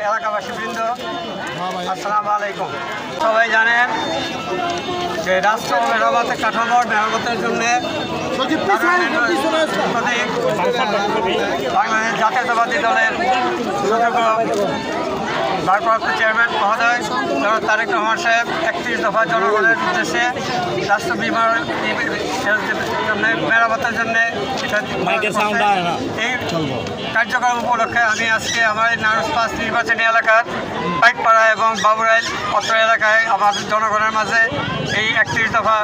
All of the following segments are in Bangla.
এলাকাবাসীবৃন্দ, আসসালামু আলাইকুম। সবাই জানেন যে রাষ্ট্র মেরামতের কাঠামোর মেরামতের জন্য বাংলাদেশ জাতীয়তাবাদী দলের ভারপ্রাপ্ত চেয়ারম্যান মহোদয় তারেক রহমান সাহেব 31 দফা জনগণের উদ্দেশ্যে স্বাস্থ্য বিমার মেরামতের জন্য এই কার্যক্রম উপলক্ষে আমি আজকে আমার নারায়ণগঞ্জ ৫ নির্বাচনী এলাকার পাইকপাড়া এবং বাবুরাইল অত্র এলাকায় আমাদের জনগণের মাঝে এই 31 দফা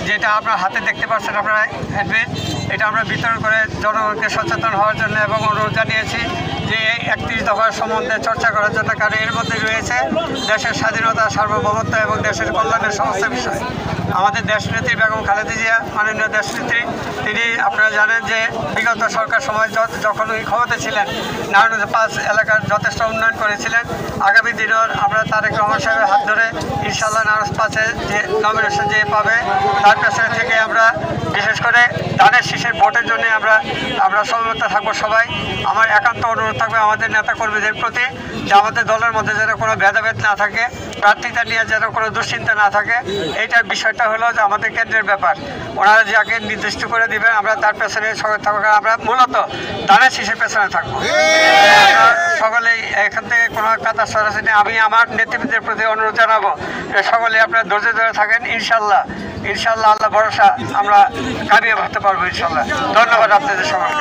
যেটা আপনার হাতে দেখতে পাচ্ছেন আপনারা অ্যাডমিট, এটা আমরা বিতরণ করে জনগণকে সচেতন হওয়ার জন্য এবং অনুরোধ জানিয়েছি যে এই 31 দফার সম্বন্ধে চর্চা করার জন্য। কারণ এর মধ্যে রয়েছে দেশের স্বাধীনতা, সার্বভৌমত্ব এবং দেশের কল্যাণের সমস্ত বিষয়। আমাদের দেশনেত্রী বেগম খালেদা জিয়া, মাননীয় দেশনেত্রী, তিনি আপনারা জানেন যে বিগত সরকার সময় যখন উনি ক্ষমতা ছিলেন নারায়ণগঞ্জ ৫ এলাকার যথেষ্ট উন্নয়ন করেছিলেন। আগামী দিনেও আমরা তারেক রহমান সাহেবের হাত ধরে ইনশাআল্লাহ নারায়ণগঞ্জ ৫-এ যে নমিনেশন যে পাবে তার পেছনে থেকে আমরা বিশেষ করে ধানের শীষের ভোটের জন্য আমরা সমবেত থাকবো সবাই। আমার একান্ত অনুরোধ থাকবে আমাদের নেতা কর্মীদের প্রতি যে আমাদের দলের মধ্যে যেন কোনো ভেদাভেদ না থাকে, প্রার্থীতা নিয়ে যেন কোনো দুশ্চিন্তা না থাকে। এইটার বিষয়টা হলো যে আমাদের কেন্দ্রের ব্যাপার, ওনারা যাকে নির্দিষ্ট করে দিবেন আমরা তার পেছনে সবাই থাকবো। আমরা মূলত ধানের শীষের পেছনে থাকবো। সকলেই এখান থেকে কোনো কথা সরাসরি আমি আমার নেতৃবৃন্দের প্রতি অনুরোধ জানাবো যে সকলে আপনারা ধৈর্য ধরে থাকেন। ইনশাল্লাহ আল্লাহ ভরসা আমরা কামিয়ে করতে পারবো ইনশাল্লাহ। ধন্যবাদ আপনাদের সবাই।